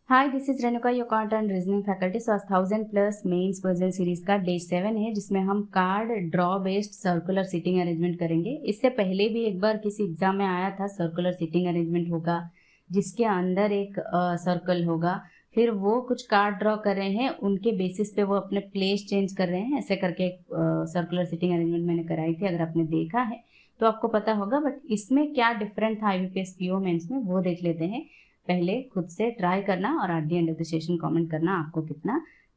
Hi, this is Renuka, your card and reasoning faculty. So 1000+ mains puzzle series का day 7 है, जिसमें हम card draw based circular seating arrangement करेंगे। इससे पहले भी एक बार किसी एग्जाम में आया था, सर्कुलर सीटिंग अरेंजमेंट होगा जिसके अंदर एक सर्कल होगा, फिर वो कुछ कार्ड ड्रॉ कर रहे हैं, उनके बेसिस पे वो अपने प्लेस चेंज कर रहे हैं, ऐसे करके एक सर्कुलर सीटिंग अरेंजमेंट मैंने कराई थी। अगर आपने देखा है तो आपको पता होगा, बट इसमें क्या डिफरेंट था IBPS PO मेंस में, वो देख लेते हैं। पहले खुद से ट्राई करना और at the end of the session comment करना आपको कितना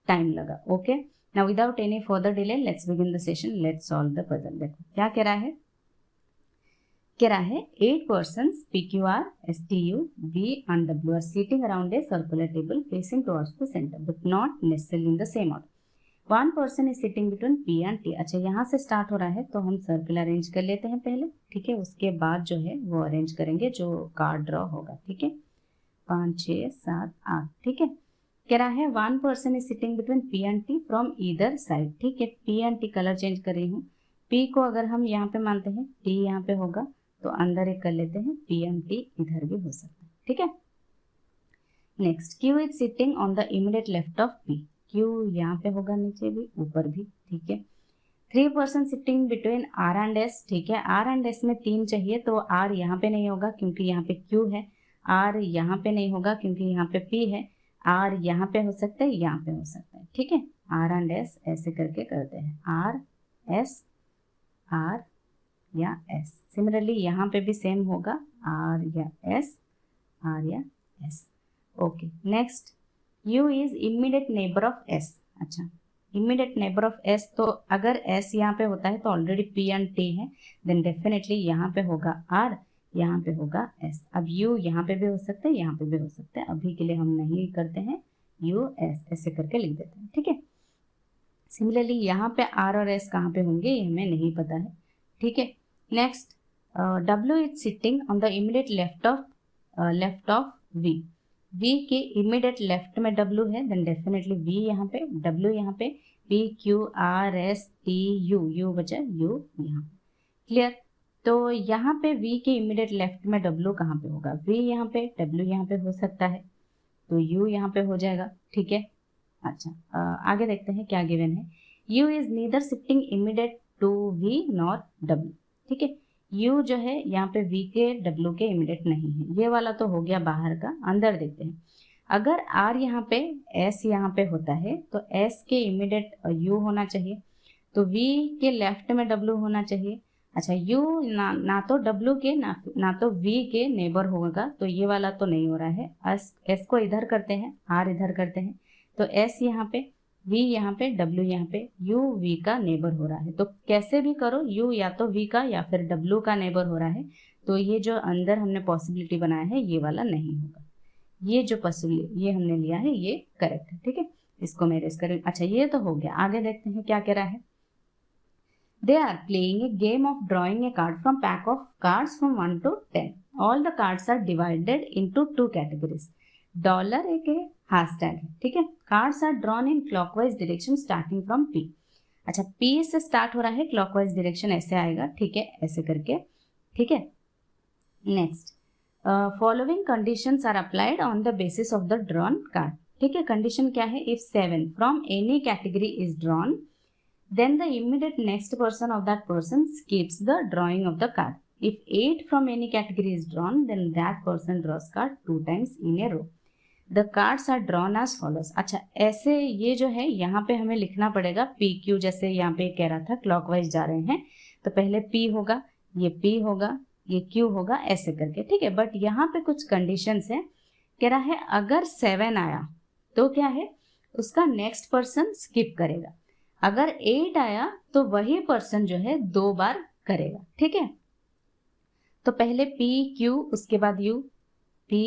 टाइम लगा। Okay, now without any further delay let's begin the session, let's solve the puzzle. देखो क्या कह रहा है 8 persons PQR, STU, V and W are sitting around a circular table facing towards the center but not necessarily in the same order. One person is sitting between P and T। अच्छा, यहाँ से start हो रहा है तो हम circle arrange कर लेते हैं पहले, ठीक है। उसके बाद जो है वो अरेंज करेंगे जो कार्ड ड्रॉ होगा, ठीक है। 5, 6, 7, 8, ठीक है। कह रहा है 1 person is sitting between P and T from either side, ठीक है। P and T colour change कर रही हूँ। P को अगर हम यहाँ पे मानते हैं, T यहाँ पे होगा तो अंदर एक कर लेते हैं, P and T इधर भी हो सकता है, ठीक है। Next, Q is sitting on the immediate left of P। Q यहाँ पे होगा, नीचे भी ऊपर भी, ठीक है। 3 person sitting between R and S, ठीक है। R and S में 3 चाहिए तो R यहाँ पे नहीं होगा क्योंकि यहाँ पे Q है। R यहाँ पे नहीं होगा क्योंकि यहाँ पे P है। R यहाँ पे हो सकता है, यहाँ पे हो सकता है, ठीक है। R and S ऐसे करके करते हैं, R S R या S। सिमिलरली यहाँ पे भी सेम होगा, R या S, R या S। Okay, next, U is immediate neighbour of S। अच्छा, इमीडिएट नेबर ऑफ S, तो अगर S यहाँ पे होता है तो ऑलरेडी P एंड T है, देन डेफिनेटली यहाँ पे होगा R, यहाँ पे होगा S। अब U यहाँ पे भी हो सकता है, यहाँ पे भी हो सकता है, अभी के लिए हम नहीं करते हैं, U S ऐसे करके लिख देते हैं, ठीक है। सिमिलरली यहाँ पे R और S कहाँ पे होंगे ये हमें नहीं पता है, ठीक है। Next, W is sitting on the immediate left of V। V के इमीडिएट लेफ्ट में W है, देन डेफिनेटली V यहाँ पे, W यहाँ पे, P Q R S T U, U बचा U यहाँ पे, क्लियर। तो यहाँ पे V के इमीडिएट लेफ्ट में W कहाँ पे होगा, V यहाँ पे, W यहाँ पे हो सकता है, तो U यहाँ पे हो जाएगा, ठीक है। अच्छा, आगे देखते हैं क्या गिवन है। U is neither sitting immediate to V nor W, ठीक है। U जो है यहाँ पे V के W के इमीडिएट नहीं है, ये वाला तो हो गया बाहर का। अंदर देखते हैं, अगर R यहाँ पे, S यहाँ पे होता है तो S के इमीडिएट U होना चाहिए, तो V के लेफ्ट में W होना चाहिए। अच्छा, U ना तो W के ना तो V के नेबर होगा, तो ये वाला तो नहीं हो रहा है। S को इधर करते हैं, R इधर करते हैं, तो S यहाँ पे, V यहाँ पे, W यहाँ पे, U V का नेबर हो रहा है। तो कैसे भी करो, U या तो V का या फिर W का नेबर हो रहा है, तो ये जो अंदर हमने पॉसिबिलिटी बनाया है ये वाला नहीं होगा। ये जो पॉसिबिलिटी ये हमने लिया है ये करेक्ट है, ठीक है। इसको मैं इरेज करूँ। अच्छा, ये तो हो गया। आगे देखते हैं क्या कह रहा है। They are playing a game of drawing a card from pack of cards from 1 to 10. All the cards are divided into 2 categories. Dollar एक हैशटैग है, ठीक है। Cards are drawn in clockwise direction starting from P। अच्छा, P से start हो रहा है, clockwise direction ऐसे आएगा, ठीक है, ऐसे करके, ठीक है। Next, following conditions are applied on the basis of the drawn card, ठीक है। कंडीशन क्या है, if 7 from any category is drawn, then the immediate next person of that person skips the drawing of the card. If 8 from any category is drawn, then that person draws card 2 times in a row. The cards are drawn as follows. अच्छा, ऐसे ये जो है यहाँ पे हमें लिखना पड़ेगा PQ, जैसे यहाँ पे कह रहा था क्लॉकवाइज जा रहे हैं, तो पहले P होगा, ये P होगा, ये Q होगा, ऐसे करके, ठीक है। बट यहाँ पे कुछ कंडीशंस है। कह रहा है अगर 7 आया तो क्या है, उसका नेक्स्ट पर्सन स्किप करेगा। अगर 8 आया तो वही पर्सन जो है 2 बार करेगा, ठीक है। तो पहले P Q, उसके बाद U, P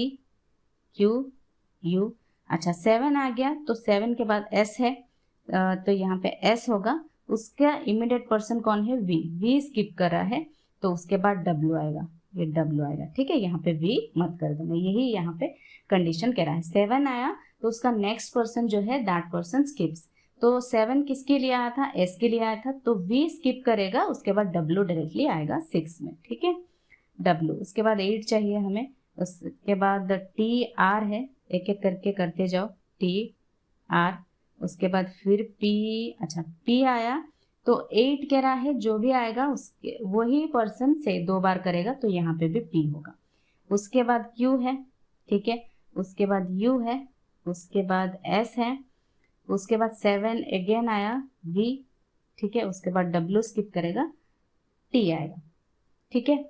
Q U। अच्छा, 7 आ गया तो 7 के बाद S है, तो यहाँ पे S होगा, उसका इमीडिएट पर्सन कौन है, V। V स्किप कर रहा है तो उसके बाद W आएगा, ये W आएगा, ठीक है। यहाँ पे V मत कर देना, यही यहाँ पे कंडीशन कह रहा है। 7 आया तो उसका नेक्स्ट पर्सन जो है दैट पर्सन स्किप्स। तो 7 किसके लिए आया था, S के लिए आया था, तो V स्किप करेगा, उसके बाद W डायरेक्टली आएगा 6 में, ठीक है। W, उसके बाद 8 चाहिए हमें, उसके बाद T R है, एक एक करके करते जाओ, टी आर, उसके बाद फिर पी, अच्छा पी आया तो 8 कह रहा है, जो भी आएगा उसके वही पर्सन से 2 बार करेगा, तो यहाँ पे भी पी होगा। उसके बाद क्यू है, ठीक है, उसके बाद यू है, उसके बाद एस है, उसके बाद 7 अगेन आया वी, ठीक है, उसके बाद डब्ल्यू स्किप करेगा, टी आएगा, ठीक है।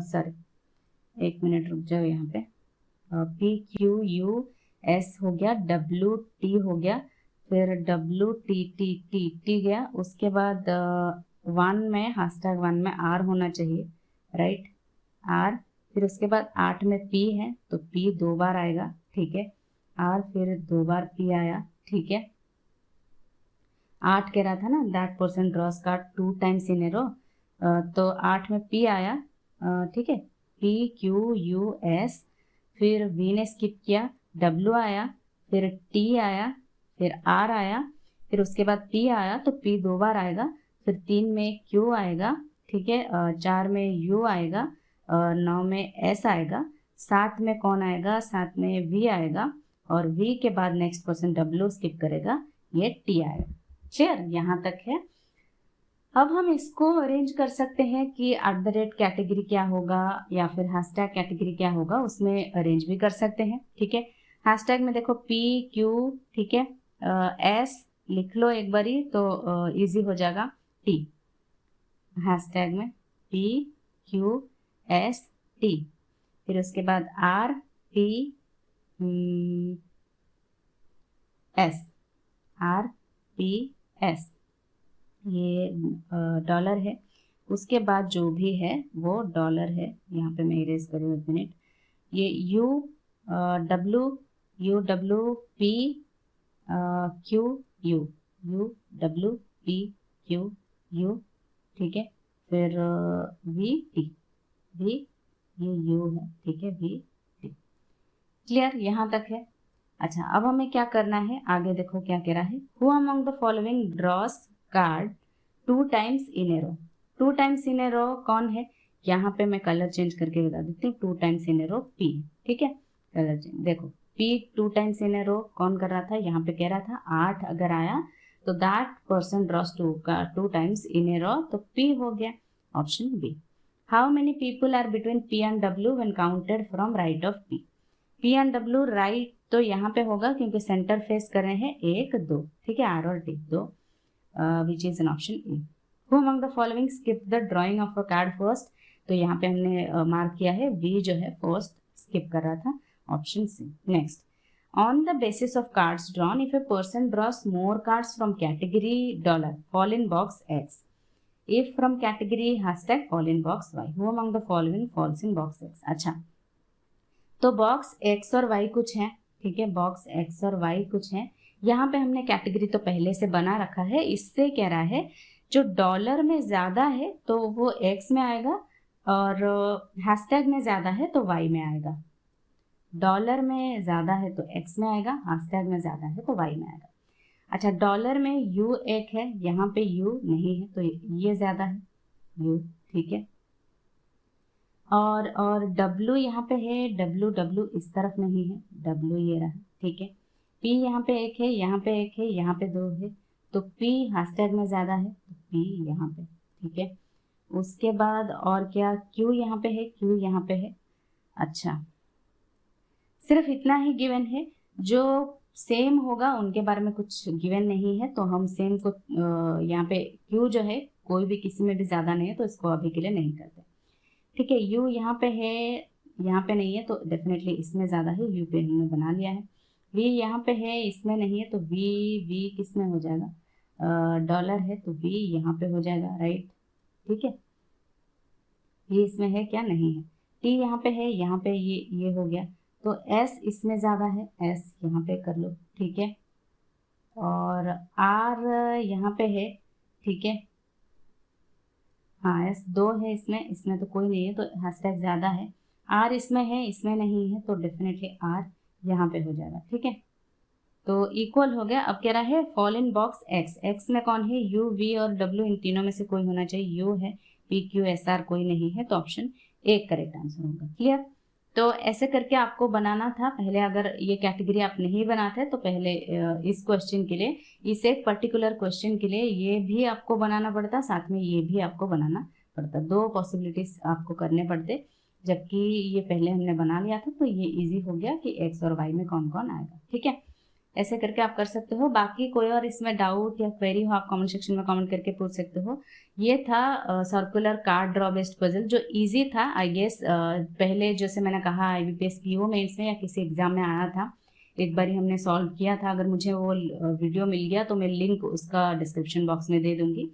सॉरी, एक मिनट रुक जाओ, यहाँ पे पी क्यू यू एस हो गया, डब्ल्यू टी हो गया, फिर W T T T T गया, उसके बाद 1 में हैशटैग 1 में आर होना चाहिए, राइट, आर, फिर उसके बाद 8 में पी है तो पी 2 बार आएगा, ठीक है, आर फिर 2 बार पी आया, ठीक है। 8 कह रहा था ना, that person draws card 2 times in a row, तो 8 में पी आया, ठीक है, पी क्यू यू एस, फिर वी ने स्किप किया, डब्ल्यू आया, फिर टी आया, फिर आर आया, फिर उसके बाद पी आया तो पी 2 बार आएगा, फिर 3 में क्यू आएगा, ठीक है, 4 में यू आएगा, 9 में एस आएगा, 7 में कौन आएगा, 7 में वी आएगा, और वी के बाद नेक्स्ट पर्सन डब्ल्यू स्किप करेगा, ये टी आएगा। क्लियर, यहाँ तक है। अब हम इसको अरेंज कर सकते हैं कि @ कैटेगरी क्या होगा या फिर हैशटैग कैटेगरी क्या होगा, उसमें अरेंज भी कर सकते हैं, ठीक है। हैशटैग में देखो पी क्यू, ठीक है, एस लिख लो एक बारी तो इजी हो जाएगा, टी, हैशटैग में पी क्यू एस टी, फिर उसके बाद R P S, R P S, ये डॉलर है, उसके बाद जो भी है वो डॉलर है, यहाँ पे मैं इरेज करूँ एक मिनट, ये U W P Q you, U W P Q you, ठीक है, फिर वी टी, वी ये यू है, ठीक है, वी टी। क्लियर, यहाँ तक है। अच्छा, अब हमें क्या करना है, आगे देखो क्या कह रहा है, who among the following draws card 2 times in a row, 2 times in a row कौन है, यहाँ पे मैं कलर चेंज करके बता देती हूँ, 2 times in a row P, ठीक है, कलर चेंज देखो, P 2 times in a row कौन कर रहा था, यहाँ पे कह रहा था 8 अगर आया तो that person draws 2 times in a row, तो पी हो गया, option B. How many people are between P and W when counted from right of P, P and W right तो यहाँ पे होगा क्योंकि सेंटर फेस कर रहे हैं, 1 2, ठीक है, आर और T 2, which is an option A. Who among the following skip the drawing of a card first, तो यहाँ पे हमने मार्क किया है वी जो है फर्स्ट स्किप कर रहा था, option C. Next, on the basis of cards drawn if a person draws more cards from category dollar fall in box X, if from category hashtag fall in box Y, who among the following falls in box X. अच्छा, तो box x और Y कुछ है, ठीक है, box x और Y कुछ है, यहाँ पे हमने कैटेगरी तो पहले से बना रखा है, इससे कह रहा है जो डॉलर में ज़्यादा है तो वो एक्स में आएगा, और हैशटैग में ज़्यादा है तो वाई में आएगा, डॉलर में ज़्यादा है तो एक्स में आएगा, हैशटैग में ज़्यादा है तो वाई में आएगा। अच्छा, डॉलर में यू एक है, यहाँ पे यू नहीं है तो ये ज़्यादा है, यू, ठीक है, और डब्ल्यू यहाँ पे है, डब्ल्यू इस तरफ नहीं है, डब्ल्यू ये रहा, ठीक है, पी यहाँ पे एक है, यहाँ पे एक है, यहाँ पे 2 है, तो पी हैशटैग में ज़्यादा है तो पी यहाँ पे, ठीक है। उसके बाद और क्या, क्यू यहाँ पे है, क्यू यहाँ पे है। अच्छा, सिर्फ इतना ही गिवन है, जो सेम होगा उनके बारे में कुछ गिवन नहीं है, तो हम सेम को यहाँ पे क्यू जो है कोई भी किसी में भी ज़्यादा नहीं है तो इसको अभी के लिए नहीं करते, ठीक है। यू यहाँ पे है, यहाँ पे नहीं है तो डेफिनेटली इसमें ज़्यादा है, यू पे हमने बना लिया है। वी यहाँ पे है, इसमें नहीं है तो वी किस में हो जाएगा, डॉलर है तो वी यहाँ पे हो जाएगा, राइट, ठीक है। ये इसमें है क्या, नहीं है। टी यहाँ पे है, यहाँ पे ये हो गया, तो एस इसमें ज़्यादा है, एस यहाँ पे कर लो, ठीक है। और आर यहाँ पे है, ठीक है, हाँ एस 2 है इसमें, इसमें तो कोई नहीं है तो हैशटैग ज़्यादा है। आर इसमें है, इसमें नहीं है तो डेफिनेटली आर यहाँ पे हो जाएगा, ठीक है। तो इक्वल हो गया। अब कह रहा है fall in box x, x में कौन है, यू वी और डब्ल्यू, इन तीनों में से कोई होना चाहिए, यू है, पी क्यू एस आर कोई नहीं है तो ऑप्शन ए करेक्ट आंसर होगा। क्लियर, तो ऐसे करके आपको बनाना था पहले। अगर ये कैटेगरी आप नहीं बनाते तो पहले इस क्वेश्चन के लिए, इस एक पर्टिकुलर क्वेश्चन के लिए ये भी आपको बनाना पड़ता, साथ में ये भी आपको बनाना पड़ता, दो पॉसिबिलिटीज आपको करने पड़ते। जबकि ये पहले हमने बना लिया था तो ये इजी हो गया कि एक्स और वाई में कौन कौन आएगा। ठीक है, ऐसे करके आप कर सकते हो। बाकी कोई और इसमें डाउट या क्वेरी हो आप कमेंट सेक्शन में कमेंट करके पूछ सकते हो। ये था circular card draw based puzzle, जो इजी था आई गेस। पहले जैसे मैंने कहा IBPS PO मेंस में या किसी एग्जाम में आया था, एक बार ही हमने सॉल्व किया था। अगर मुझे वो वीडियो मिल गया तो मैं लिंक उसका डिस्क्रिप्शन बॉक्स में दे दूंगी।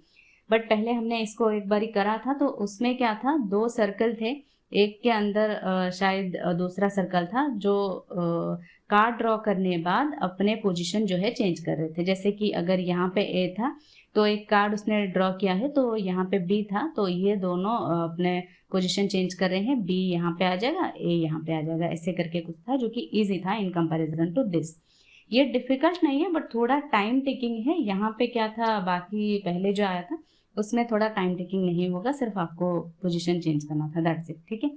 बट पहले हमने इसको एक बार ही करा था, तो उसमें क्या था, दो सर्कल थे, एक के अंदर शायद दूसरा सर्कल था जो कार्ड ड्रॉ करने बाद अपने पोजीशन जो है चेंज कर रहे थे। जैसे कि अगर यहाँ पे ए था तो एक कार्ड उसने ड्रॉ किया है, तो यहाँ पे बी था, तो ये दोनों अपने पोजीशन चेंज कर रहे हैं, बी यहाँ पे आ जाएगा, ए यहाँ पे आ जाएगा। ऐसे करके कुछ था जो कि इजी था इन कंपैरिजन टू दिस। ये डिफिकल्ट नहीं है बट थोड़ा टाइम टेकिंग है। यहाँ पे क्या था, बाकी पहले जो आया था उसमें थोड़ा टाइम टेकिंग नहीं होगा, सिर्फ आपको पोजीशन चेंज करना था, दैट्स इट। ठीक है,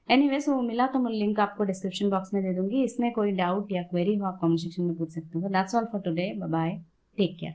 एनीवेज वो मिला तो मैं लिंक आपको डिस्क्रिप्शन बॉक्स में दे दूंगी। इसमें कोई डाउट या क्वेरी हो आप कमेंट सेक्शन में पूछ सकते हो। That's all for today, bye bye, take care.